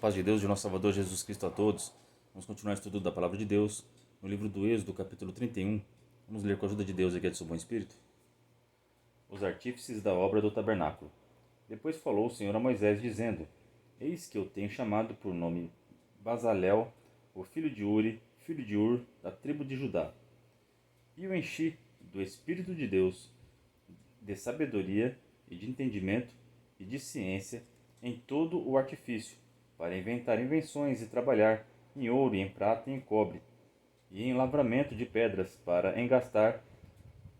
paz de Deus, de nosso Salvador Jesus Cristo a todos. Vamos continuar o estudo da Palavra de Deus no livro do Êxodo, capítulo 31. Vamos ler com a ajuda de Deus e guia de seu bom espírito. Os artífices da obra do tabernáculo. Depois falou o Senhor a Moisés, dizendo: Eis que eu tenho chamado por nome Bazalel, o filho de Uri, filho de Ur, da tribo de Judá. E o enchi do Espírito de Deus, de sabedoria e de entendimento e de ciência em todo o artifício, para inventar invenções e trabalhar em ouro, e em prata e em cobre, e em lavramento de pedras para engastar,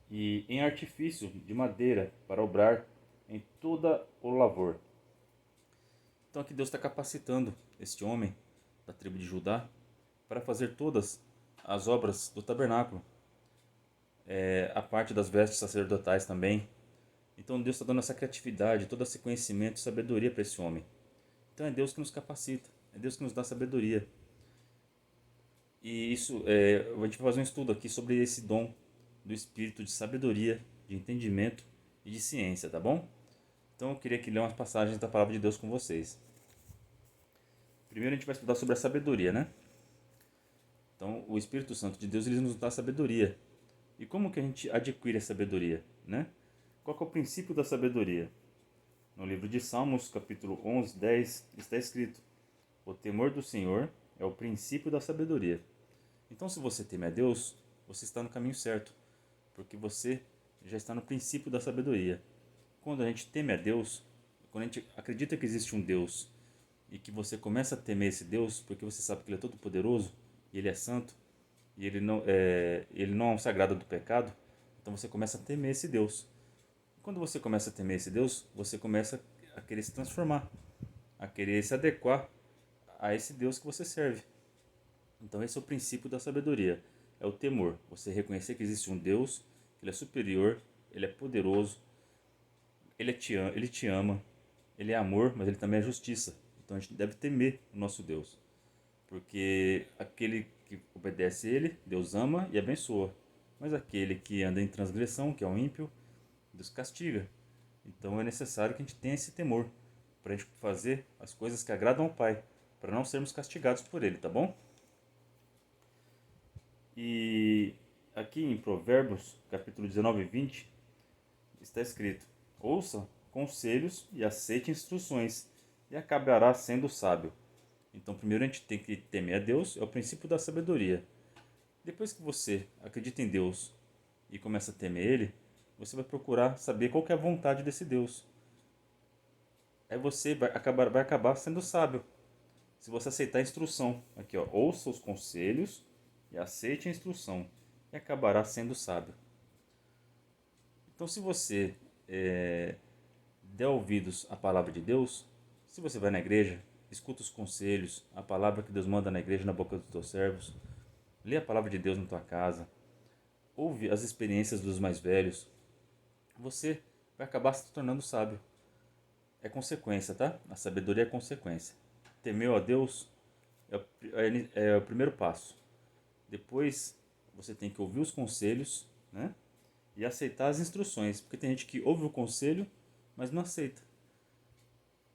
e em artifício de madeira para obrar em toda o lavor. Então aqui Deus está capacitando este homem da tribo de Judá para fazer todas as obras do tabernáculo, a parte das vestes sacerdotais também. Então Deus está dando essa criatividade, todo esse conhecimento e sabedoria para esse homem. Então é Deus que nos capacita, é Deus que nos dá sabedoria. E isso, a gente vai fazer um estudo aqui sobre esse dom do espírito de sabedoria, de entendimento e de ciência, tá bom? Então eu queria aqui ler umas passagens da palavra de Deus com vocês. Primeiro a gente vai estudar sobre a sabedoria, né? Então o Espírito Santo de Deus, ele nos dá sabedoria. E como que a gente adquire a sabedoria, né? Qual que é o princípio da sabedoria? No livro de Salmos, capítulo 11, 10, está escrito: O temor do Senhor é o princípio da sabedoria. Então, se você teme a Deus, você está no caminho certo, porque você já está no princípio da sabedoria. Quando a gente teme a Deus, quando a gente acredita que existe um Deus e que você começa a temer esse Deus, porque você sabe que Ele é todo poderoso, e Ele é santo, e Ele não é um sagrado do pecado, então você começa a temer esse Deus. Quando você começa a temer esse Deus, você começa a querer se transformar, a querer se adequar a esse Deus que você serve. Então esse é o princípio da sabedoria, é o temor. Você reconhecer que existe um Deus, que Ele é superior, Ele é poderoso, Ele te ama, Ele é amor, mas Ele também é justiça. Então a gente deve temer o nosso Deus, porque aquele que obedece a Ele, Deus ama e abençoa. Mas aquele que anda em transgressão, que é o ímpio, Deus castiga. Então é necessário que a gente tenha esse temor para a gente fazer as coisas que agradam ao Pai, para não sermos castigados por Ele, tá bom? E aqui em Provérbios, capítulo 19 e 20, está escrito: Ouça conselhos e aceite instruções, e acabará sendo sábio. Então, primeiro a gente tem que temer a Deus, é o princípio da sabedoria. Depois que você acredita em Deus e começa a temer Ele, você vai procurar saber qual que é a vontade desse Deus. Aí você vai acabar sendo sábio. Se você aceitar a instrução, aqui ó, ouça os conselhos e aceite a instrução, e acabará sendo sábio. Então, se você der ouvidos à palavra de Deus, se você vai na igreja, escuta os conselhos, a palavra que Deus manda na igreja, na boca dos teus servos, lê a palavra de Deus na tua casa, ouve as experiências dos mais velhos, você vai acabar se tornando sábio. É consequência, tá? A sabedoria é consequência. Temeu a Deus é o primeiro passo. Depois você tem que ouvir os conselhos, né? E aceitar as instruções, porque tem gente que ouve o conselho, mas não aceita.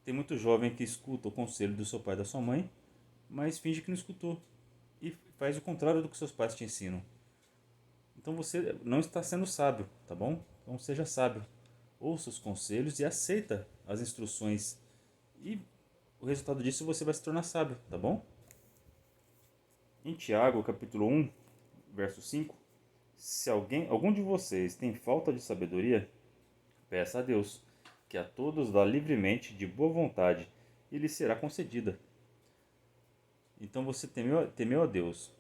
Tem muito jovem que escuta o conselho do seu pai e da sua mãe, mas finge que não escutou e faz o contrário do que seus pais te ensinam. Então você não está sendo sábio, tá bom? Então seja sábio. Ouça os conselhos e aceita as instruções. E o resultado disso você vai se tornar sábio, tá bom? Em Tiago, capítulo 1, verso 5, se algum de vocês tem falta de sabedoria, peça a Deus, que a todos dá livremente de boa vontade, e lhe será concedida. Então você temeu a Deus,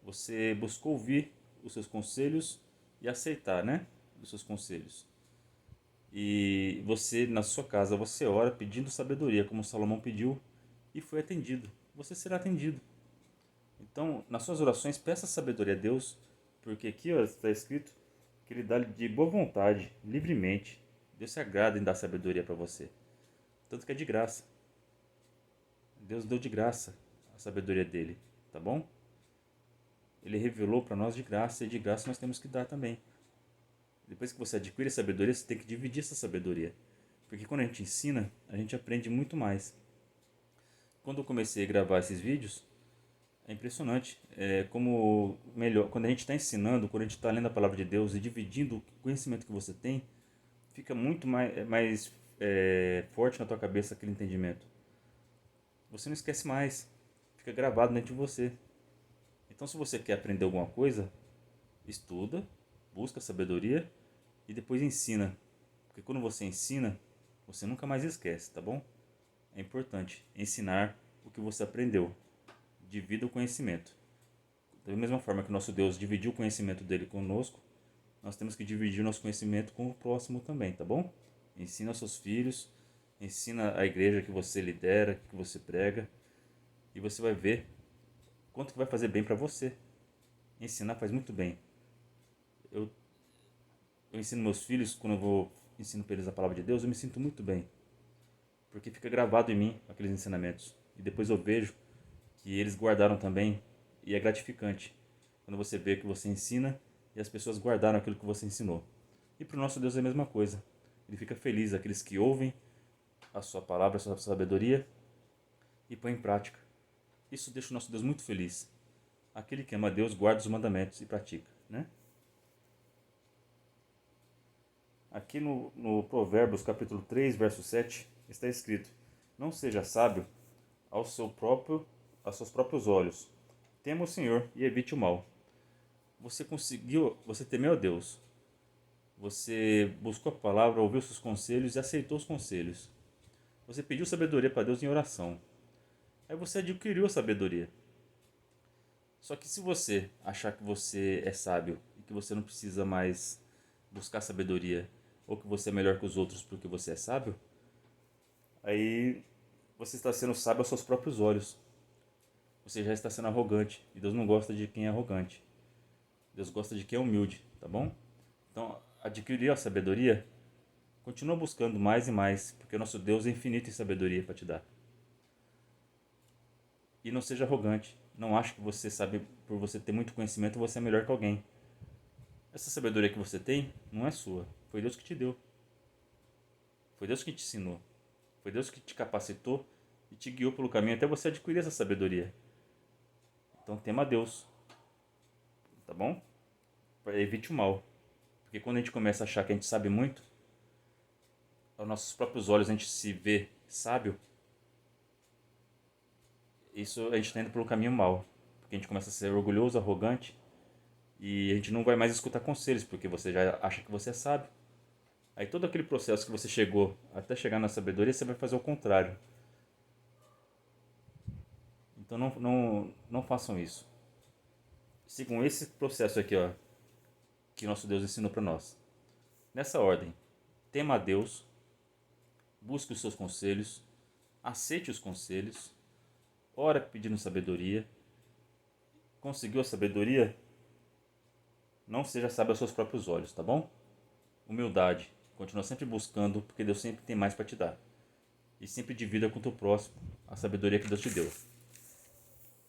você buscou ouvir os seus conselhos e aceitar, né, os seus conselhos. E você, na sua casa, você ora pedindo sabedoria, como Salomão pediu, e foi atendido. Você será atendido. Então, nas suas orações, peça sabedoria a Deus, porque aqui ó, está escrito que Ele dá de boa vontade, livremente. Deus se agrada em dar sabedoria para você. Tanto que é de graça. Deus deu de graça a sabedoria dele, tá bom? Ele revelou para nós de graça, e de graça nós temos que dar também. Depois que você adquire sabedoria, você tem que dividir essa sabedoria. Porque quando a gente ensina, a gente aprende muito mais. quando eu comecei a gravar esses vídeos, é impressionante como melhor, quando a gente está ensinando, quando a gente está lendo a palavra de Deus e dividindo o conhecimento que você tem, fica muito mais forte na tua cabeça aquele entendimento. Você não esquece mais, fica gravado dentro de você. Então, se você quer aprender alguma coisa, estuda, busca sabedoria e depois ensina. Porque quando você ensina, você nunca mais esquece, tá bom? É importante ensinar o que você aprendeu. Divida o conhecimento. Da mesma forma que o nosso Deus dividiu o conhecimento dele conosco, nós temos que dividir o nosso conhecimento com o próximo também, tá bom? Ensina aos seus filhos, ensina a igreja que você lidera, que você prega, e você vai ver quanto que vai fazer bem para você. Ensinar faz muito bem. Eu, eu ensino meus filhos, quando ensino para eles a palavra de Deus, eu me sinto muito bem, porque fica gravado em mim aqueles ensinamentos. E depois eu vejo que eles guardaram também, e é gratificante quando você vê que você ensina e as pessoas guardaram aquilo que você ensinou. E para o nosso Deus é a mesma coisa. Ele fica feliz, aqueles que ouvem a sua palavra, a sua sabedoria e põem em prática. Isso deixa o nosso Deus muito feliz. Aquele que ama a Deus guarda os mandamentos e pratica, né? Aqui no Provérbios capítulo 3, verso 7, está escrito: não seja sábio aos seus próprios olhos. Tema o Senhor e evite o mal. Você temeu a Deus. Você buscou a palavra, ouviu seus conselhos e aceitou os conselhos. Você pediu sabedoria para Deus em oração. Aí você adquiriu a sabedoria. Só que se você achar que você é sábio e que você não precisa mais buscar sabedoria, ou que você é melhor que os outros porque você é sábio, aí você está sendo sábio aos seus próprios olhos. Você já está sendo arrogante. E Deus não gosta de quem é arrogante. Deus gosta de quem é humilde, tá bom? Então, adquirir a sabedoria, continua buscando mais e mais, porque o nosso Deus é infinito em sabedoria para te dar. E não seja arrogante. Não ache que você sabe, por você ter muito conhecimento, você é melhor que alguém. Essa sabedoria que você tem não é sua. Foi Deus que te deu. Foi Deus que te ensinou. Foi Deus que te capacitou e te guiou pelo caminho até você adquirir essa sabedoria. Então tema a Deus, tá bom? Evite o mal. Porque quando a gente começa a achar que a gente sabe muito, aos nossos próprios olhos a gente se vê sábio, isso a gente está indo pelo caminho mal. Porque a gente começa a ser orgulhoso, arrogante, e a gente não vai mais escutar conselhos, porque você já acha que você é sábio. Aí todo aquele processo que você chegou até chegar na sabedoria, você vai fazer o contrário. Então não façam isso. Sigam esse processo aqui, ó, que nosso Deus ensinou para nós. Nessa ordem: tema a Deus, busque os seus conselhos, aceite os conselhos, ora pedindo sabedoria. Conseguiu a sabedoria? Não seja sábio aos seus próprios olhos, tá bom? Humildade. Continua sempre buscando, porque Deus sempre tem mais para te dar. E sempre divida com o teu próximo a sabedoria que Deus te deu.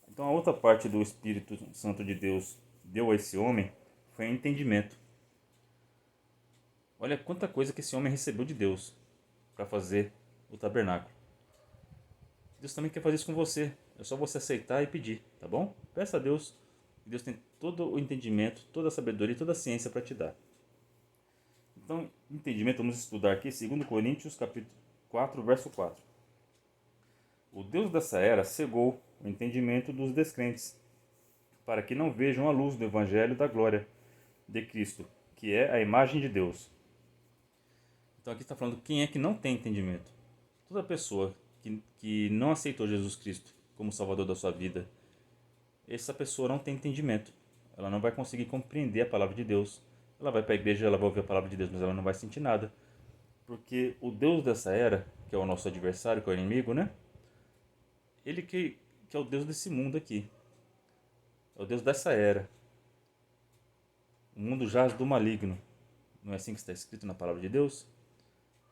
Então a outra parte do Espírito Santo de Deus deu a esse homem foi entendimento. Olha quanta coisa que esse homem recebeu de Deus para fazer o tabernáculo. Deus também quer fazer isso com você. É só você aceitar e pedir, tá bom? Peça a Deus. Deus tem todo o entendimento, toda a sabedoria e toda a ciência para te dar. Então, entendimento, vamos estudar aqui 2 Coríntios capítulo 4, verso 4. O Deus dessa era cegou o entendimento dos descrentes, para que não vejam a luz do Evangelho da glória de Cristo, que é a imagem de Deus. Então aqui está falando quem é que não tem entendimento. Toda pessoa que não aceitou Jesus Cristo como Salvador da sua vida, essa pessoa não tem entendimento. Ela não vai conseguir compreender a palavra de Deus. Ela vai para a igreja, ela vai ouvir a palavra de Deus, mas ela não vai sentir nada. Porque o Deus dessa era, que é o nosso adversário, que é o inimigo, né? Ele que é o Deus desse mundo aqui. É o Deus dessa era. O mundo jaz do maligno. Não é assim que está escrito na palavra de Deus?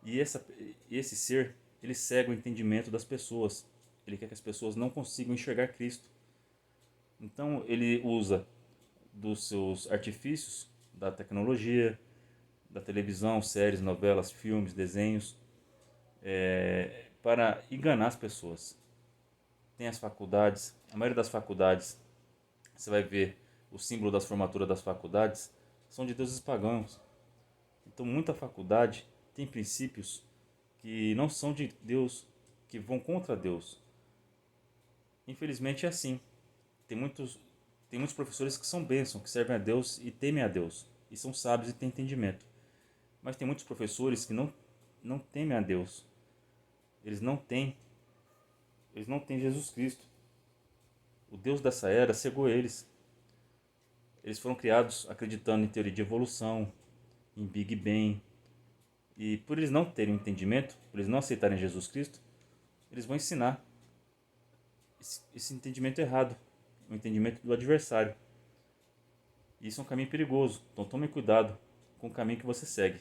E esse ser, ele cega o entendimento das pessoas. Ele quer que as pessoas não consigam enxergar Cristo. Então ele usa dos seus artifícios, da tecnologia, da televisão, séries, novelas, filmes, desenhos, para enganar as pessoas. tem as faculdades. A maioria das faculdades, você vai ver o símbolo das formaturas das faculdades, são de deuses pagãos. Então muita faculdade tem princípios que não são de Deus, que vão contra Deus. Infelizmente é assim. Tem muitos, tem muitos professores que são bênçãos, que servem a Deus e temem a Deus, e são sábios e têm entendimento. Mas tem muitos professores que não temem a Deus. Eles não têm, eles não têm Jesus Cristo. O Deus dessa era cegou eles. Eles foram criados acreditando em teoria de evolução, em Big Bang. E por eles não terem entendimento, por eles não aceitarem Jesus Cristo, eles vão ensinar esse entendimento errado, o entendimento do adversário. E isso é um caminho perigoso, então tome cuidado com o caminho que você segue.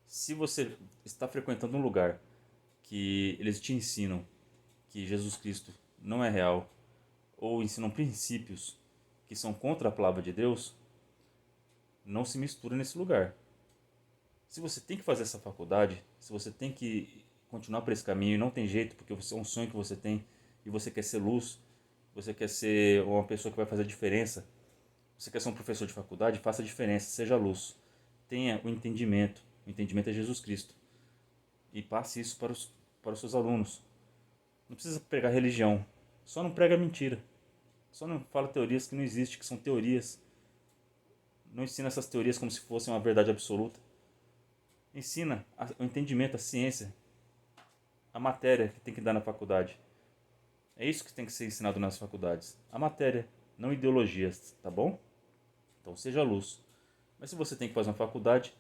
Se você está frequentando um lugar que eles te ensinam que Jesus Cristo não é real, ou ensinam princípios que são contra a palavra de Deus, não se misture nesse lugar. Se você tem que fazer essa faculdade, se você tem que continuar por esse caminho e não tem jeito, porque é um sonho que você tem e você quer ser luz, você quer ser uma pessoa que vai fazer a diferença, você quer ser um professor de faculdade, faça a diferença, seja luz. Tenha o entendimento. O entendimento é Jesus Cristo. E passe isso para os seus alunos. Não precisa pregar religião. Só não prega mentira. Só não fala teorias que não existem, que são teorias. Não ensina essas teorias como se fossem uma verdade absoluta. Ensina o entendimento, a ciência, a matéria que tem que dar na faculdade. É isso que tem que ser ensinado nas faculdades. A matéria, não ideologias, tá bom? Então seja luz. Mas se você tem que fazer uma faculdade,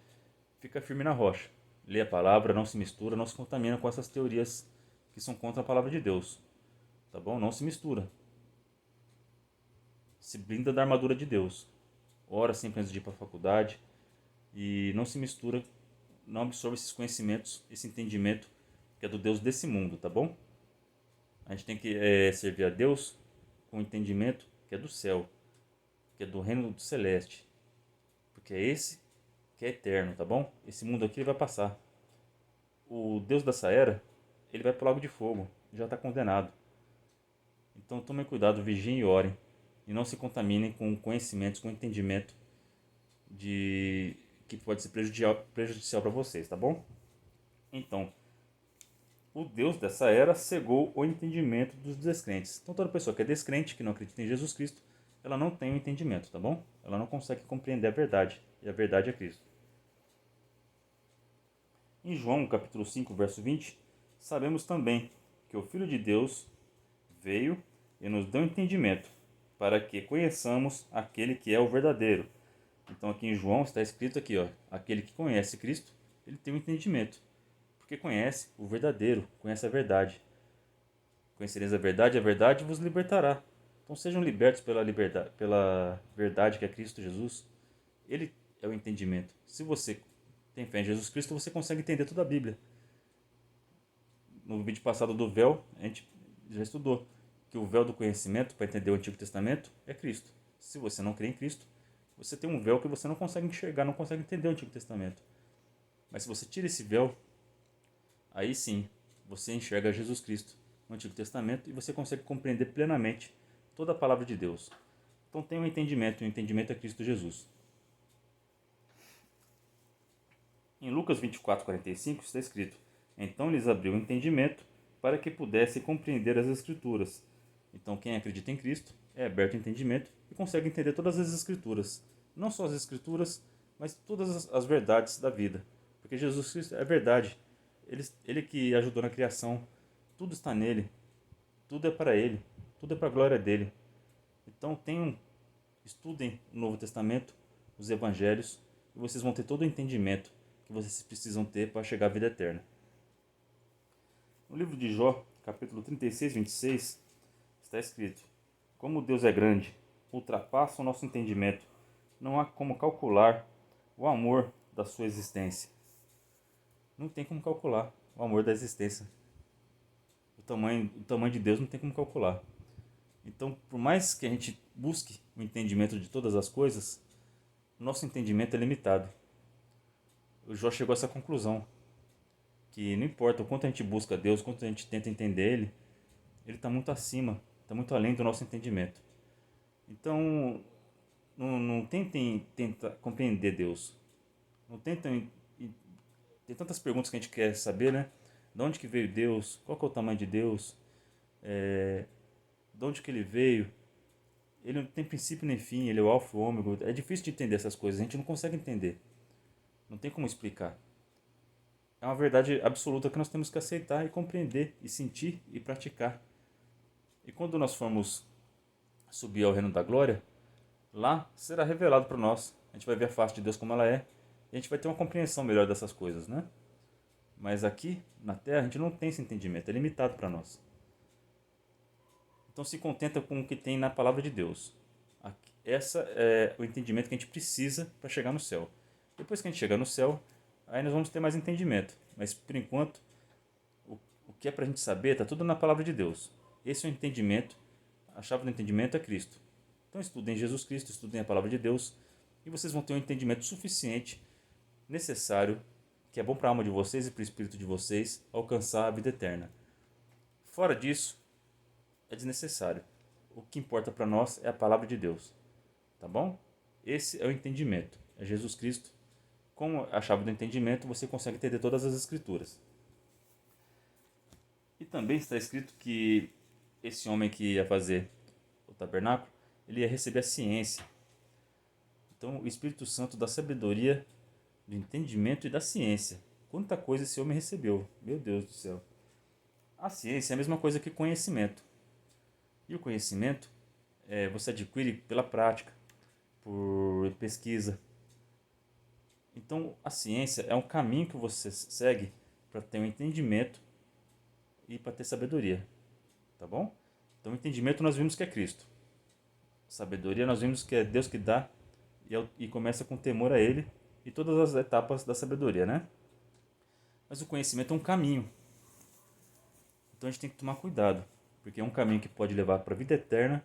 fica firme na rocha. Lê a palavra, não se mistura, não se contamina com essas teorias que são contra a palavra de Deus. Tá bom? Não se mistura. Se blinda da armadura de Deus. Ora sempre antes de ir para a faculdade. E não se mistura, não absorva esses conhecimentos, esse entendimento que é do Deus desse mundo, tá bom? A gente tem que servir a Deus com o entendimento que é do céu, que é do reino do celeste. Porque é esse que é eterno, tá bom? Esse mundo aqui ele vai passar. O Deus dessa era, ele vai para o lago de fogo, já está condenado. Então tomem cuidado, vigiem e orem. E não se contaminem com conhecimentos, com entendimento de que pode ser prejudicial para vocês, tá bom? Então, o Deus dessa era cegou o entendimento dos descrentes. Então toda pessoa que é descrente, que não acredita em Jesus Cristo, ela não tem o entendimento, tá bom? Ela não consegue compreender a verdade, e a verdade é Cristo. Em João capítulo 5, verso 20, sabemos também que o Filho de Deus veio e nos deu entendimento, para que conheçamos aquele que é o verdadeiro. Então aqui em João está escrito aqui, ó, aquele que conhece Cristo, ele tem um entendimento, porque conhece o verdadeiro, conhece a verdade. Conhecereis a verdade vos libertará. Então sejam libertos pela verdade que é Cristo Jesus. Ele é o entendimento. Se você tem fé em Jesus Cristo, você consegue entender toda a Bíblia. No vídeo passado do véu, a gente já estudou que o véu do conhecimento para entender o Antigo Testamento é Cristo. Se você não crê em Cristo, você tem um véu que você não consegue enxergar, não consegue entender o Antigo Testamento. Mas se você tira esse véu, aí sim, você enxerga Jesus Cristo no Antigo Testamento e você consegue compreender plenamente toda a palavra de Deus. Então tem um entendimento, e o entendimento é Cristo Jesus. Em Lucas 24:45 está escrito: então lhes abriu o entendimento para que pudessem compreender as Escrituras. Então quem acredita em Cristo é aberto ao entendimento e consegue entender todas as Escrituras. Não só as Escrituras, mas todas as verdades da vida. Porque Jesus Cristo é verdade. Ele que ajudou na criação. Tudo está nele. Tudo é para ele. Tudo é para a glória dele. Então estudem o Novo Testamento, os Evangelhos, e vocês vão ter todo o entendimento que vocês precisam ter para chegar à vida eterna. No livro de Jó, capítulo 36, 26, está escrito: como Deus é grande, ultrapassa o nosso entendimento, não há como calcular o amor da sua existência. Não tem como calcular o amor da existência. O tamanho de Deus não tem como calcular. Então, por mais que a gente busque o entendimento de todas as coisas, nosso entendimento é limitado. O Jó chegou a essa conclusão, que não importa o quanto a gente busca Deus, quanto a gente tenta entender Ele, ele está muito acima, está muito além do nosso entendimento. Então, não tentem tentar compreender Deus. Não tentem. Tem tantas perguntas que a gente quer saber, né? De onde que veio Deus? Qual que é o tamanho de Deus? De onde que ele veio? Ele não tem princípio nem fim, ele é o alfa e o ômega. É difícil de entender essas coisas, a gente não consegue entender. Não tem como explicar. É uma verdade absoluta que nós temos que aceitar e compreender, e sentir e praticar. E quando nós formos subir ao reino da glória, lá será revelado para nós. A gente vai ver a face de Deus como ela é, e a gente vai ter uma compreensão melhor dessas coisas, né? Mas aqui, na Terra, a gente não tem esse entendimento, é limitado para nós. Então se contenta com o que tem na palavra de Deus. Essa é o entendimento que a gente precisa para chegar no céu. Depois que a gente chegar no céu, aí nós vamos ter mais entendimento. Mas por enquanto, o que é para a gente saber está tudo na palavra de Deus. Esse é o entendimento, a chave do entendimento é Cristo. Então estudem Jesus Cristo, estudem a palavra de Deus, e vocês vão ter um entendimento suficiente, necessário, que é bom para a alma de vocês e para o espírito de vocês alcançar a vida eterna. Fora disso, é desnecessário. O que importa para nós é a palavra de Deus. Tá bom? Esse é o entendimento. É Jesus Cristo. Com a chave do entendimento, você consegue entender todas as escrituras. E também está escrito que esse homem que ia fazer o tabernáculo, ele ia receber a ciência. Então, o Espírito Santo dá sabedoria, do entendimento e da ciência. Quanta coisa esse homem recebeu. Meu Deus do céu. A ciência é a mesma coisa que conhecimento. E o conhecimento você adquire pela prática, por pesquisa. Então, a ciência é um caminho que você segue para ter um entendimento e para ter sabedoria. Tá bom? Então, o entendimento nós vimos que é Cristo. Sabedoria nós vimos que é Deus que dá e começa com temor a Ele e todas as etapas da sabedoria, né? Mas o conhecimento é um caminho. Então a gente tem que tomar cuidado, porque é um caminho que pode levar para a vida eterna,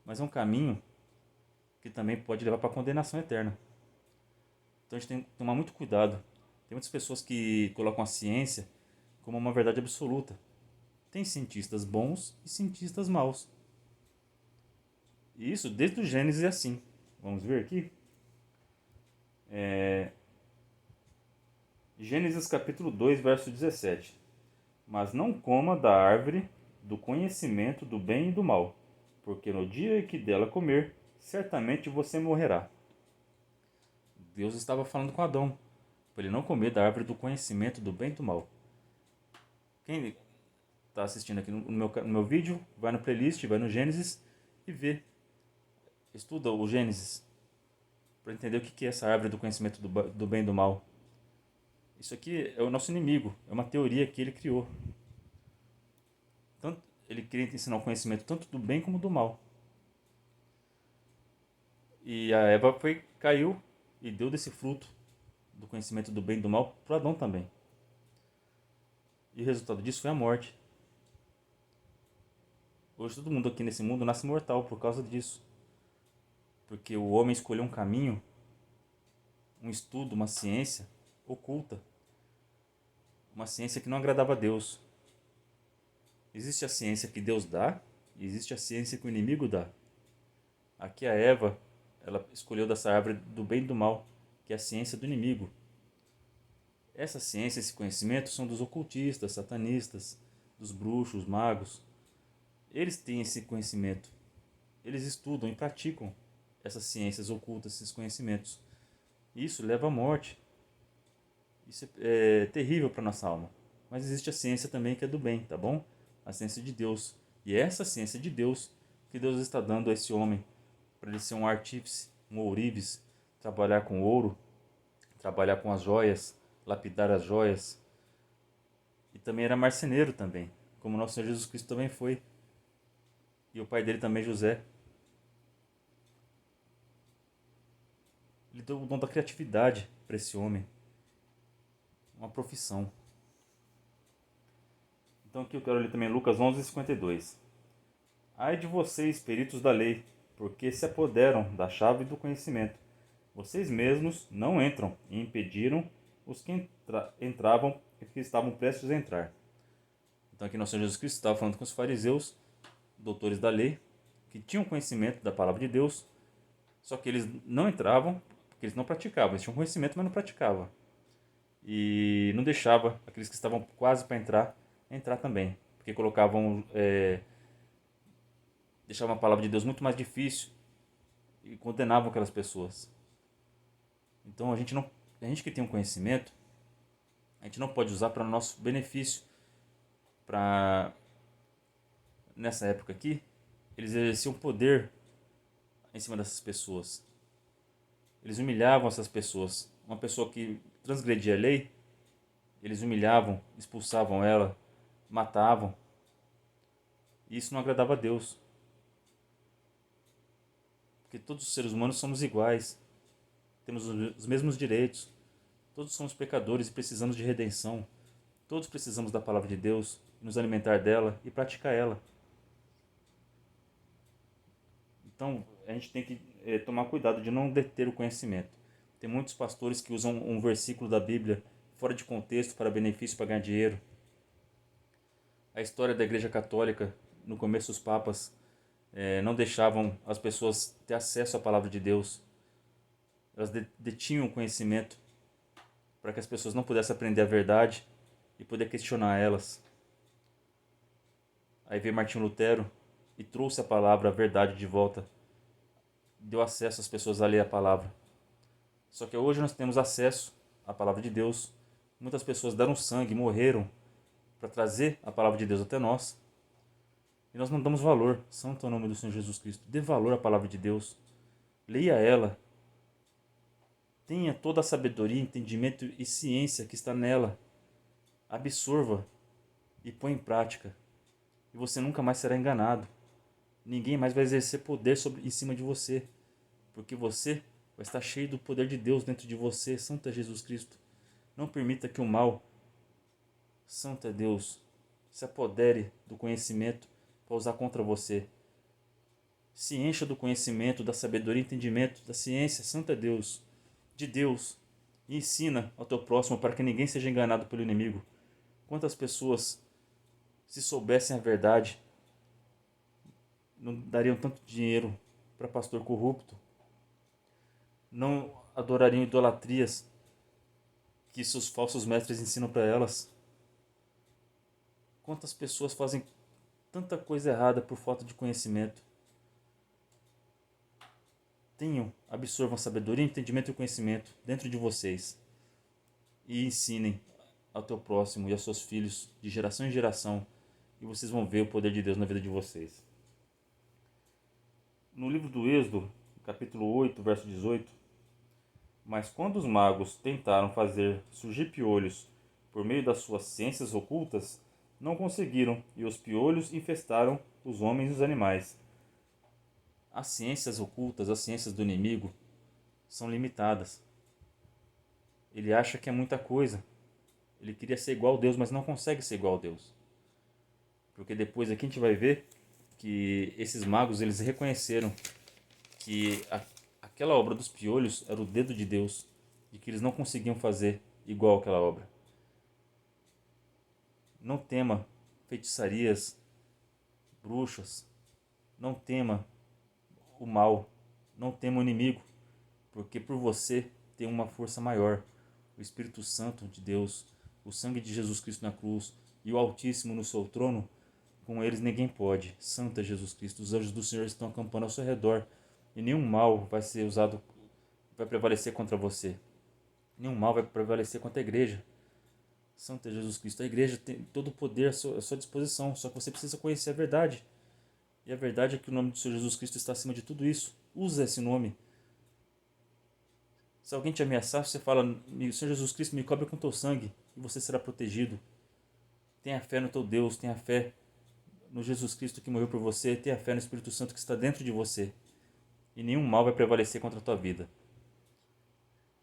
mas é um caminho que também pode levar para a condenação eterna. Então a gente tem que tomar muito cuidado. Tem muitas pessoas que colocam a ciência como uma verdade absoluta. Tem cientistas bons e cientistas maus. E isso desde o Gênesis é assim. Vamos ver aqui. Gênesis capítulo 2, verso 17. Mas não coma da árvore do conhecimento do bem e do mal, porque no dia que dela comer, certamente você morrerá. Deus estava falando com Adão, para ele não comer da árvore do conhecimento do bem e do mal. Quem está assistindo aqui no meu vídeo, vai no playlist, vai no Gênesis e vê. Estuda o Gênesis para entender o que é essa árvore do conhecimento do bem e do mal. Isso aqui é o nosso inimigo, é uma teoria que ele criou. Tanto, ele queria ensinar o conhecimento tanto do bem como do mal. E a Eva caiu e deu desse fruto do conhecimento do bem e do mal para Adão também. E o resultado disso foi a morte. Hoje todo mundo aqui nesse mundo nasce mortal por causa disso. Porque o homem escolheu um caminho, um estudo, uma ciência oculta. Uma ciência que não agradava a Deus. Existe a ciência que Deus dá e existe a ciência que o inimigo dá. Aqui a Eva, ela escolheu dessa árvore do bem e do mal, que é a ciência do inimigo. Essa ciência, esse conhecimento são dos ocultistas, satanistas, dos bruxos, magos. Eles têm esse conhecimento. Eles estudam e praticam essas ciências ocultas, esses conhecimentos. Isso leva à morte. Isso é terrível para nossa alma. Mas existe a ciência também que é do bem, tá bom? A ciência de Deus. E é essa ciência de Deus que Deus está dando a esse homem, para ele ser um artífice, um ourives, trabalhar com ouro, trabalhar com as joias, lapidar as joias. E também era marceneiro também, como nosso Senhor Jesus Cristo também foi. E o pai dele também, José. Ele deu o dom da criatividade para esse homem. Uma profissão. Então aqui eu quero ler também Lucas 11:52. Ai de vocês, peritos da lei, porque se apoderam da chave do conhecimento. Vocês mesmos não entram e impediram os que entravam e que estavam prestes a entrar. Então aqui nosso Senhor Jesus Cristo estava falando com os fariseus, doutores da lei, que tinham conhecimento da palavra de Deus, só que eles não entravam, porque eles não praticavam. Eles tinham conhecimento, mas não praticavam. E não deixava aqueles que estavam quase para entrar também, porque deixavam a palavra de Deus muito mais difícil e condenavam aquelas pessoas. Então a gente que tem um conhecimento, a gente não pode usar para nosso benefício. Nessa época aqui, eles exerciam poder em cima dessas pessoas. Eles humilhavam essas pessoas. Uma pessoa que transgredia a lei, eles humilhavam, expulsavam ela, matavam. E isso não agradava a Deus. Porque todos os seres humanos somos iguais. Temos os mesmos direitos. Todos somos pecadores e precisamos de redenção. Todos precisamos da palavra de Deus, nos alimentar dela e praticar ela. Então, a gente tem que tomar cuidado de não deter o conhecimento. Tem muitos pastores que usam um versículo da Bíblia fora de contexto para benefício, para ganhar dinheiro. A história da Igreja Católica, no começo os papas não deixavam as pessoas ter acesso à palavra de Deus. Elas detinham o conhecimento para que as pessoas não pudessem aprender a verdade e poder questionar elas. Aí veio Martinho Lutero e trouxe a palavra, a verdade de volta. Deu acesso às pessoas a ler a palavra. Só que hoje nós temos acesso à palavra de Deus. Muitas pessoas deram sangue, morreram para trazer a palavra de Deus até nós. E nós não damos valor. Santo é o nome do Senhor Jesus Cristo. Dê valor à palavra de Deus. Leia ela. Tenha toda a sabedoria, entendimento e ciência que está nela. Absorva e põe em prática. E você nunca mais será enganado. Ninguém mais vai exercer poder em cima de você. Porque você vai estar cheio do poder de Deus dentro de você. Santo é Jesus Cristo. Não permita que o mal, santo é Deus, se apodere do conhecimento para usar contra você. Se encha do conhecimento, da sabedoria e entendimento, da ciência, santo é Deus, de Deus. E ensina ao teu próximo para que ninguém seja enganado pelo inimigo. Quantas pessoas, se soubessem a verdade, não dariam tanto dinheiro para pastor corrupto, não adorariam idolatrias que seus falsos mestres ensinam para elas. Quantas pessoas fazem tanta coisa errada por falta de conhecimento? Absorvam sabedoria, entendimento e conhecimento dentro de vocês e ensinem ao teu próximo e aos seus filhos de geração em geração, e vocês vão ver o poder de Deus na vida de vocês. No livro do Êxodo, capítulo 8, verso 18: mas quando os magos tentaram fazer surgir piolhos por meio das suas ciências ocultas, não conseguiram, e os piolhos infestaram os homens e os animais. As ciências ocultas, as ciências do inimigo, são limitadas. Ele acha que é muita coisa. Ele queria ser igual a Deus, mas não consegue ser igual a Deus. Porque depois aqui a gente vai ver que esses magos, eles reconheceram que aquela obra dos piolhos era o dedo de Deus e que eles não conseguiam fazer igual aquela obra. Não tema feitiçarias, bruxas, não tema o mal, não tema o inimigo, porque por você tem uma força maior, o Espírito Santo de Deus, o sangue de Jesus Cristo na cruz e o Altíssimo no seu trono. Com eles ninguém pode. Santo é Jesus Cristo. Os anjos do Senhor estão acampando ao seu redor e nenhum mal vai prevalecer contra você. Nenhum mal vai prevalecer contra a igreja. Santo é Jesus Cristo. A igreja tem todo o poder à sua disposição, só que você precisa conhecer a verdade. E a verdade é que o nome do Senhor Jesus Cristo está acima de tudo isso. Usa esse nome. Se alguém te ameaçar, você fala: Senhor Jesus Cristo, me cobre com teu sangue, e você será protegido. Tenha fé no teu Deus, tenha fé no Jesus Cristo que morreu por você, tenha fé no Espírito Santo que está dentro de você. E nenhum mal vai prevalecer contra a tua vida.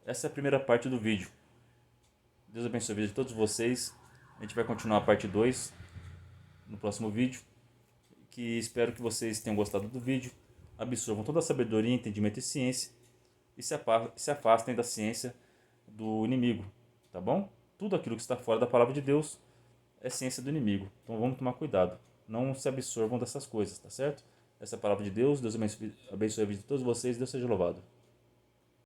Essa é a primeira parte do vídeo. Deus abençoe a vida de todos vocês. A gente vai continuar a parte 2 no próximo vídeo. Que espero que vocês tenham gostado do vídeo. Absorvam toda a sabedoria, entendimento e ciência. E se afastem da ciência do inimigo. Tá bom? Tudo aquilo que está fora da palavra de Deus é ciência do inimigo. Então vamos tomar cuidado. Não se absorvam dessas coisas, tá certo? Essa é a palavra de Deus. Deus abençoe a vida de todos vocês. Deus seja louvado.